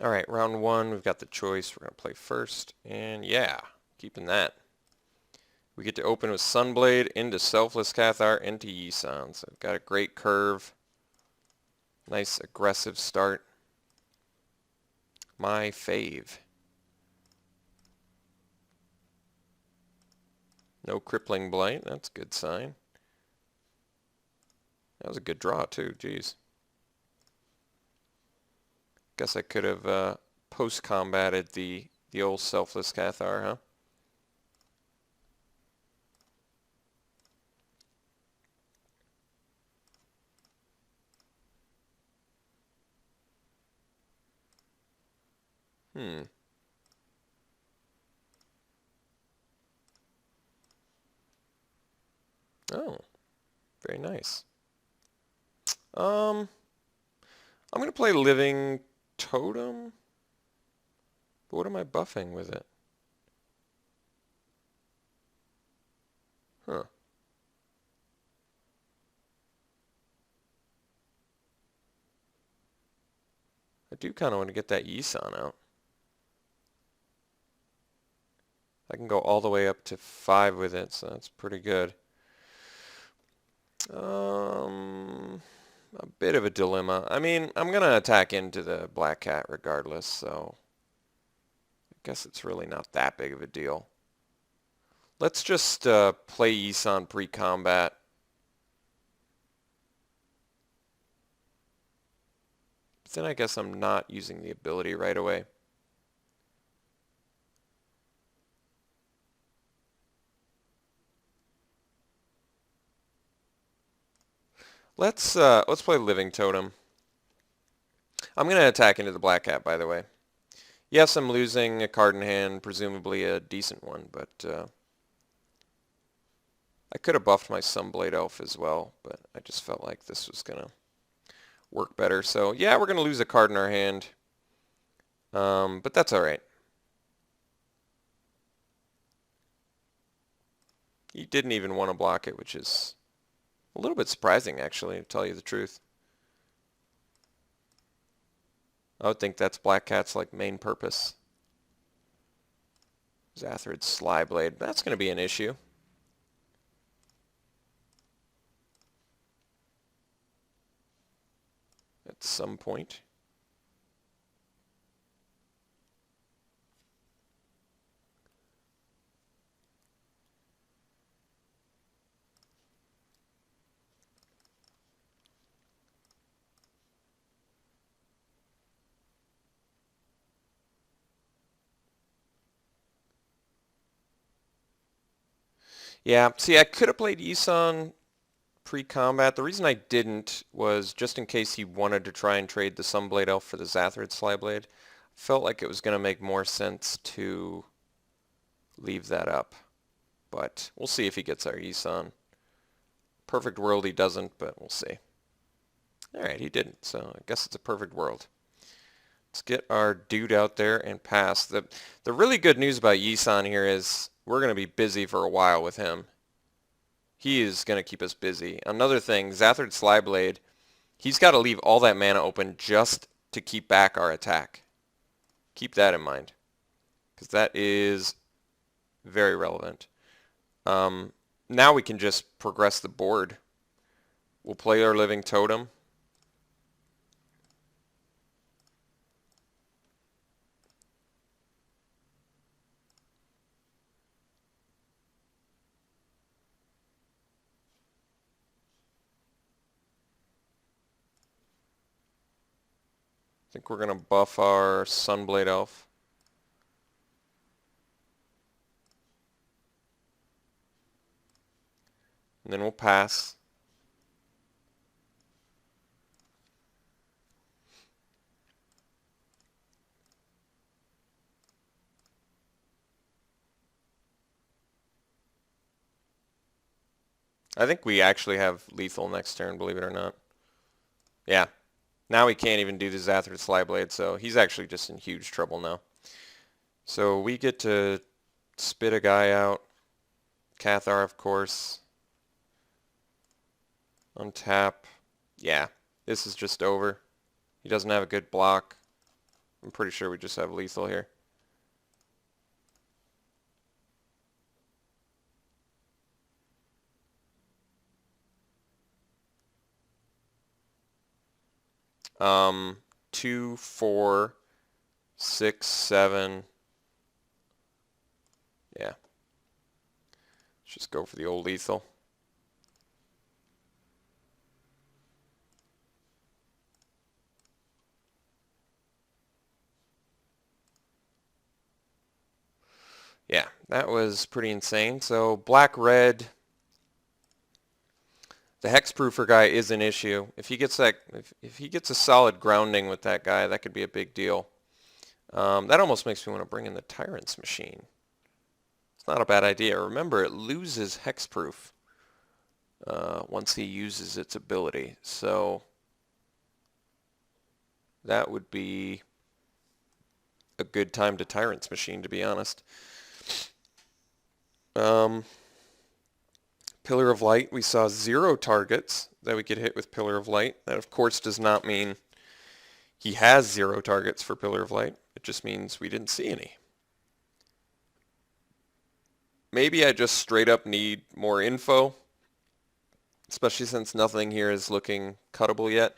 Alright, round one, we've got the choice. We're going to play first, and yeah, keeping that. We get to open with Sunblade into Selfless Cathar into Yisan. So we've got a great curve. Nice aggressive start. My fave. No Crippling Blight, that's a good sign. That was a good draw too, jeez. Guess I could have post-combated the old Selfless Cathar, huh? Oh, very nice. I'm gonna play Living Totem. But what am I buffing with it? Huh. I do kind of want to get that Yisan out. I can go all the way up to 5 with it, so that's pretty good. A bit of a dilemma. I mean, I'm going to attack into the Black Cat regardless, so I guess it's really not that big of a deal. Let's just play Yisan pre-combat. But then I guess I'm not using the ability right away. Let's play Living Totem. I'm going to attack into the Black Cat, by the way. Yes, I'm losing a card in hand, presumably a decent one, but I could have buffed my Sunblade Elf as well, but I just felt like this was going to work better. So yeah, we're going to lose a card in our hand, but that's all right. He didn't even want to block it, which is a little bit surprising, actually, to tell you the truth. I would think that's Black Cat's like main purpose. Zathrid's Slyblade. That's going to be an issue. At some point. Yeah, see, I could have played Yisan pre-combat. The reason I didn't was just in case he wanted to try and trade the Sunblade Elf for the Zathrid Slyblade. Felt like it was going to make more sense to leave that up. But we'll see if he gets our Yisan. Perfect world he doesn't, but we'll see. Alright, he didn't, so I guess it's a perfect world. Let's get our dude out there and pass. The really good news about Yisan here is we're going to be busy for a while with him. He is going to keep us busy. Another thing, Zathrid Slyblade, he's got to leave all that mana open just to keep back our attack. Keep that in mind, because that is very relevant. Now we can just progress the board. We'll play our Living Totem. I think we're going to buff our Sunblade Elf. And then we'll pass. I think we actually have lethal next turn, believe it or not. Yeah. Now he can't even do the Zathrid Slyblade, so he's actually just in huge trouble now. So we get to spit a guy out. Cathar, of course. Untap. Yeah, this is just over. He doesn't have a good block. I'm pretty sure we just have lethal here. Um, 2, 4, 6, 7. Yeah. Let's just go for the old lethal. Yeah, that was pretty insane. So black-red, the hexproofer guy is an issue. If he gets that, if he gets a solid grounding with that guy, that could be a big deal. That almost makes me want to bring in the Tyrant's Machine. It's not a bad idea. Remember, it loses hexproof once he uses its ability. So that would be a good time to Tyrant's Machine, to be honest. Pillar of Light, we saw 0 targets that we could hit with Pillar of Light. That, of course, does not mean he has 0 targets for Pillar of Light. It just means we didn't see any. Maybe I just straight up need more info, especially since nothing here is looking cuttable yet.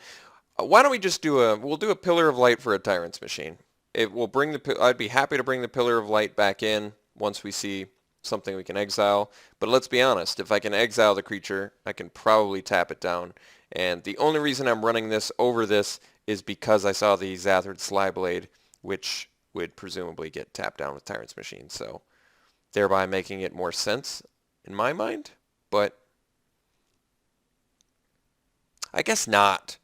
Why don't we just we'll do a Pillar of Light for a Tyrant's Machine. It will bring I'd be happy to bring the Pillar of Light back in once we see something we can exile. But let's be honest, if I can exile the creature, I can probably tap it down. And the only reason I'm running this over this is because I saw the Zathrid Slyblade, which would presumably get tapped down with Tyrant's Machine. So thereby making it more sense in my mind. But I guess not,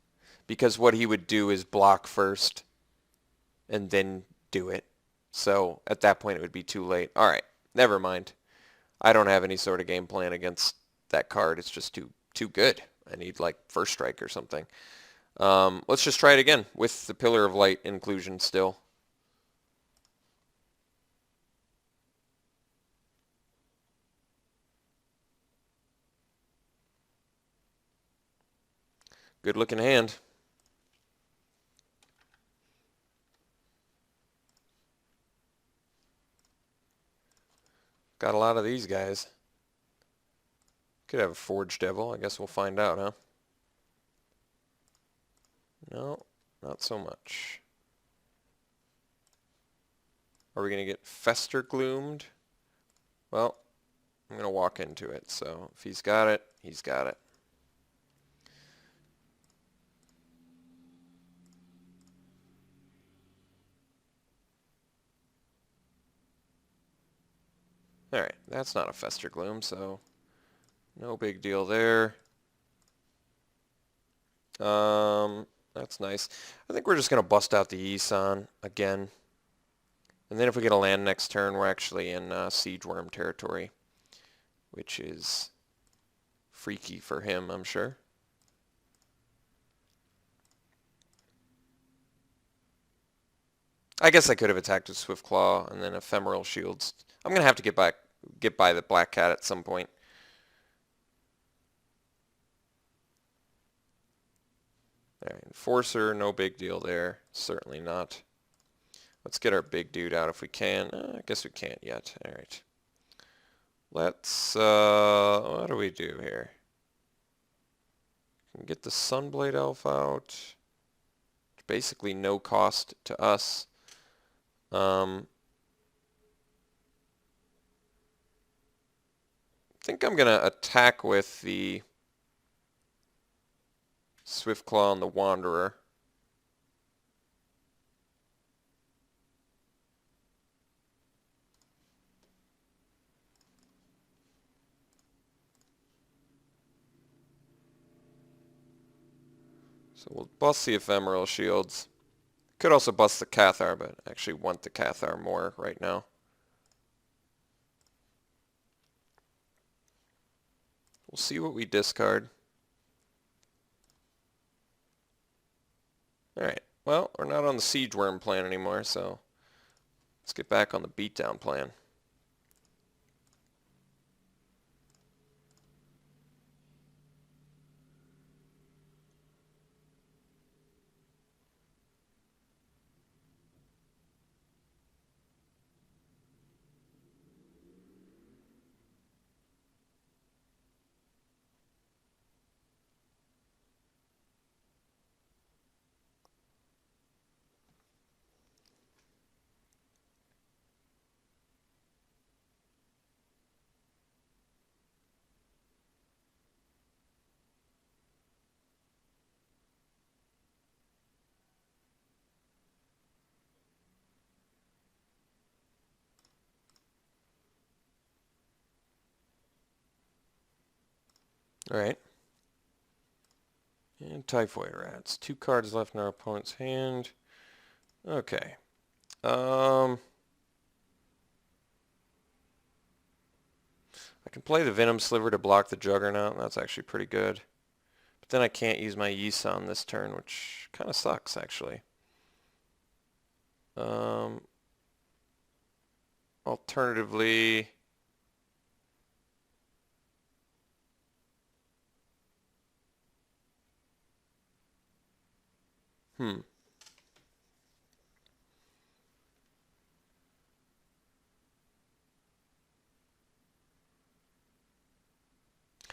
because what he would do is block first and then do it. So at that point it would be too late. All right, never mind. I don't have any sort of game plan against that card. It's just too good. I need like First Strike or something. Let's just try it again with the Pillar of Light inclusion still. Good looking hand. Got a lot of these guys. Could have a Forge Devil. I guess we'll find out, huh? No, not so much. Are we going to get Fester Gloomed? Well, I'm going to walk into it. So if he's got it, he's got it. Alright, that's not a Fester Gloom, so no big deal there. That's nice. I think we're just going to bust out the Isan again. And then if we get a land next turn, we're actually in Siege Worm territory, which is freaky for him, I'm sure. I guess I could have attacked with Swift Claw and then Ephemeral Shields. I'm going to have to get by the Black Cat at some point. All right, Enforcer, no big deal there. Certainly not. Let's get our big dude out if we can. I guess we can't yet. All right. Let's, what do we do here? Can get the Sunblade Elf out. Basically no cost to us. I think I'm going to attack with the Swift Claw on the Wanderer. So we'll bust the Ephemeral Shields. Could also bust the Cathar, but I actually want the Cathar more right now. We'll see what we discard. Alright, well, we're not on the Siege Worm plan anymore, so let's get back on the Beatdown plan. Alright. And Typhoid Rats. 2 cards left in our opponent's hand. Okay. I can play the Venom Sliver to block the Juggernaut, and that's actually pretty good. But then I can't use my Yisan this turn, which kind of sucks, actually. Alternatively, I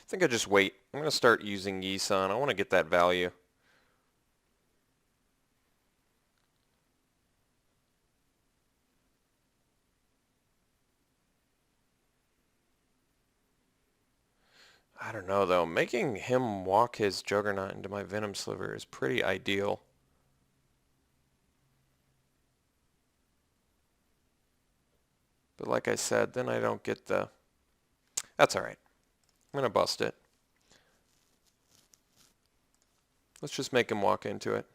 think I just wait. I'm going to start using Yisan. I want to get that value. I don't know, though. Making him walk his Juggernaut into my Venom Sliver is pretty ideal. But like I said, then I don't get the... That's alright. I'm going to bust it. Let's just make him walk into it.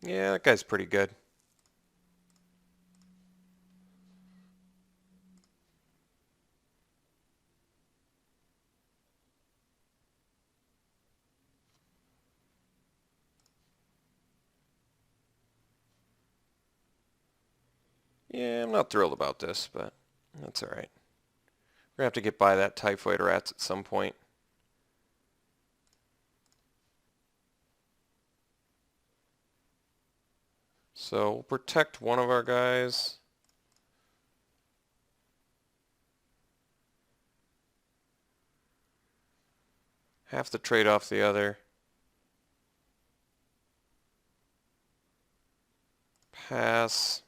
Yeah, that guy's pretty good. Yeah, I'm not thrilled about this, but that's alright. We're going to have to get by that Typhoid Rats at some point. So we'll protect one of our guys. Have to trade off the other. Pass.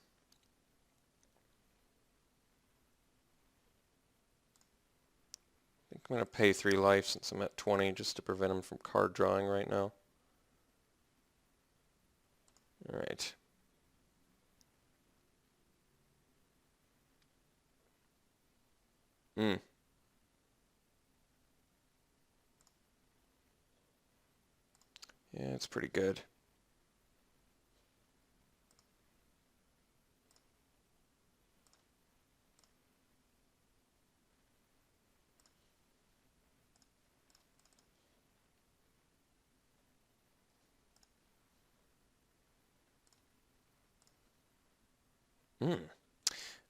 I think I'm going to pay 3 life since I'm at 20 just to prevent him from card drawing right now. Alright. Yeah, it's pretty good.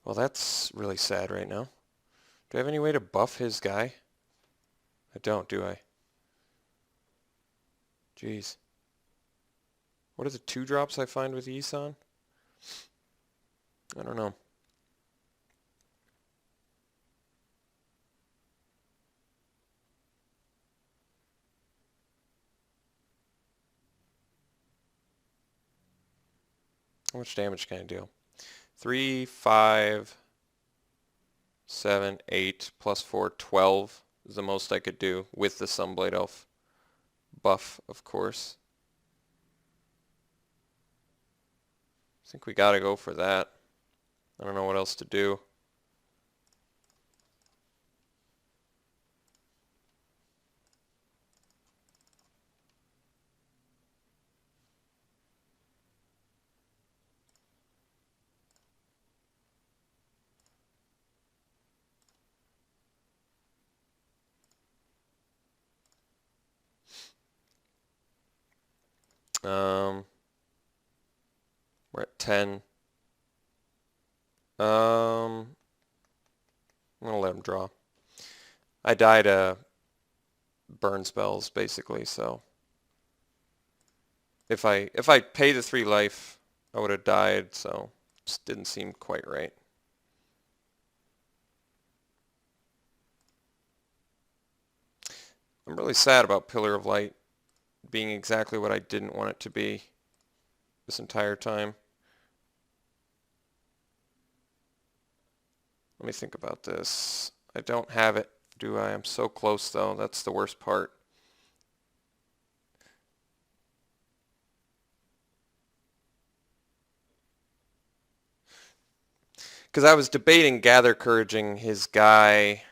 Well, that's really sad right now. Do I have any way to buff his guy? I don't, do I? Jeez. What are the 2 drops I find with Yisan? I don't know. How much damage can I do? 3, 5, 7, 8, plus 4, 12 is the most I could do with the Sunblade Elf buff, of course. I think we gotta go for that. I don't know what else to do. We're at 10. I'm gonna let him draw. I died burn spells basically, so if I pay the 3 life, I would have died, so just didn't seem quite right. I'm really sad about Pillar of Light being exactly what I didn't want it to be. this entire time. Let me think about this. I don't have it, do I? I'm so close, though. That's the worst part. Because I was debating gather couraging his guy.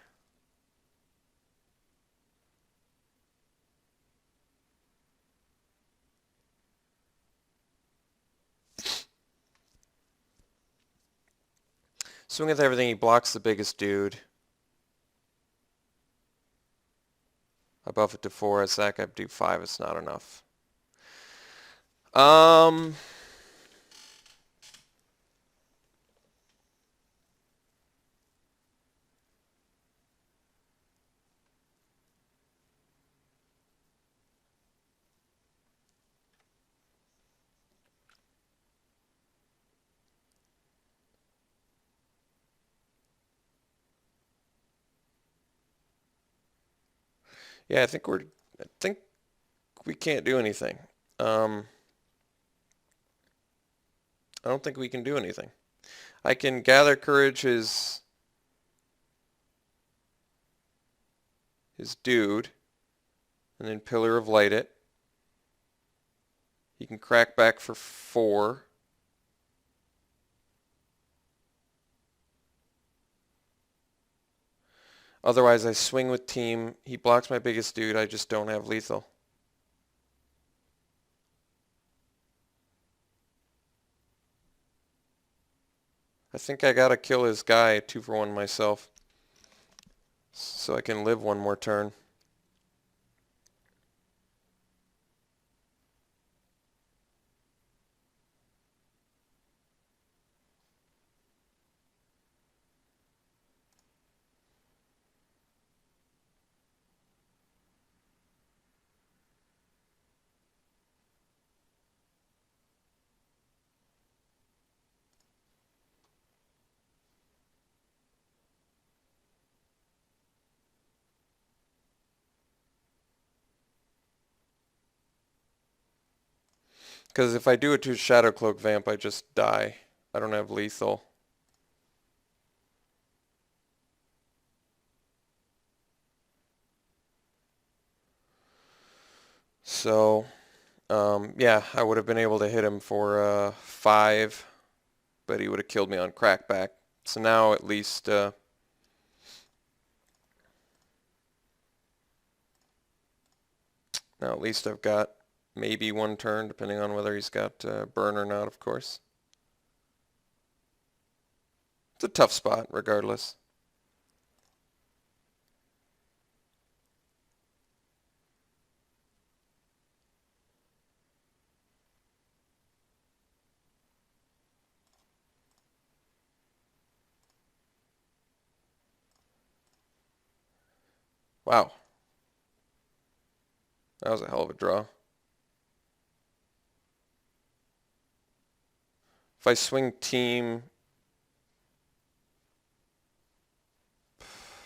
Swing with everything, he blocks the biggest dude. I buff it to 4, as that guy do 5, it's not enough. Yeah, I think we can't do anything. I don't think we can do anything. I can gather courage his dude, and then Pillar of Light it. He can crack back for 4. Otherwise, I swing with team. He blocks my biggest dude. I just don't have lethal. I think I gotta kill his guy 2 for 1 myself, so I can live one more turn. Because if I do it to Shadow Cloak Vamp, I just die. I don't have lethal. So, yeah, I would have been able to hit him for 5, but he would have killed me on crackback. So now at least I've got maybe 1 turn, depending on whether he's got burn or not, of course. It's a tough spot, regardless. Wow. That was a hell of a draw. If I swing team...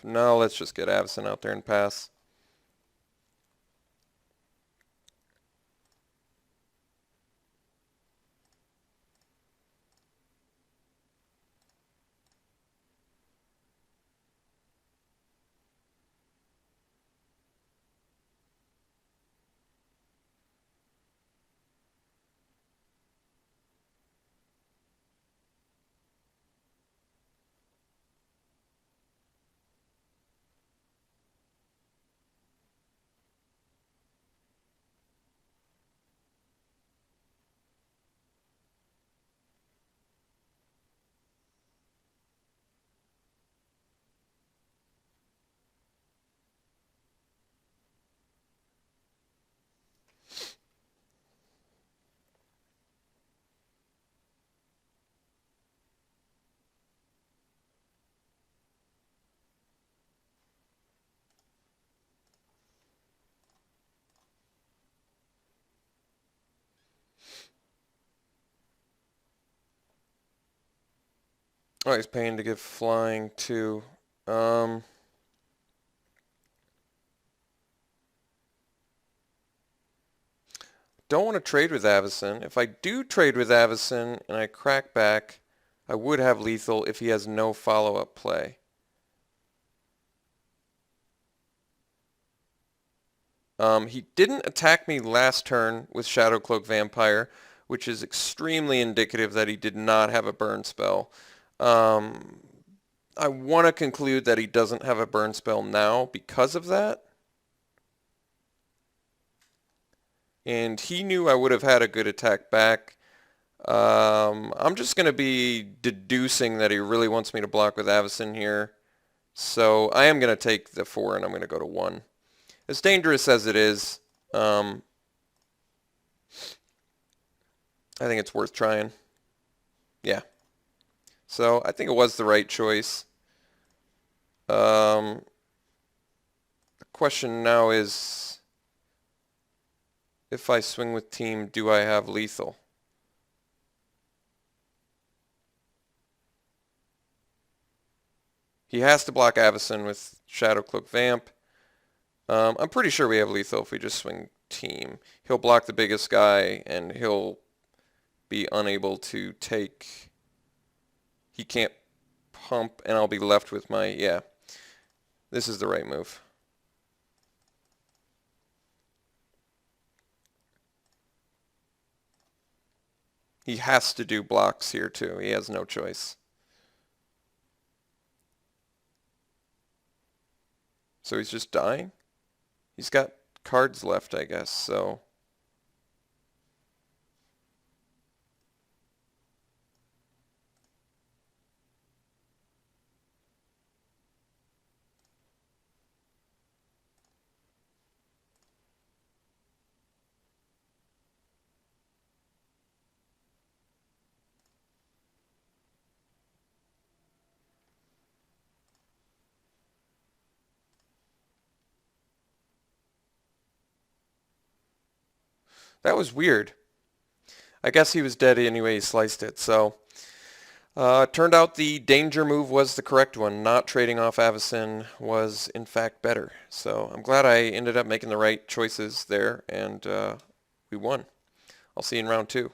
No, let's just get Avison out there and pass. Oh, he's paying to give flying too. don't want to trade with Avacyn. If I do trade with Avacyn and I crack back, I would have lethal if he has no follow-up play. He didn't attack me last turn with Shadow Cloak Vampire, which is extremely indicative that he did not have a burn spell. I want to conclude that he doesn't have a burn spell now because of that. And he knew I would have had a good attack back. I'm just going to be deducing that he really wants me to block with Avacyn here. So I am going to take the 4 and I'm going to go to 1. As dangerous as it is, I think it's worth trying. Yeah. So I think it was the right choice. The question now is, if I swing with team, do I have lethal? He has to block Avacyn with Shadow Cloak Vamp. I'm pretty sure we have lethal if we just swing team. He'll block the biggest guy and he'll be unable to take... He can't pump and I'll be left with my... Yeah, this is the right move. He has to do blocks here too. He has no choice. So he's just dying? He's got cards left, I guess, so... That was weird. I guess he was dead anyway, he sliced it, so... turned out the danger move was the correct one. Not trading off Avacyn was, in fact, better. So I'm glad I ended up making the right choices there, and we won. I'll see you in round 2.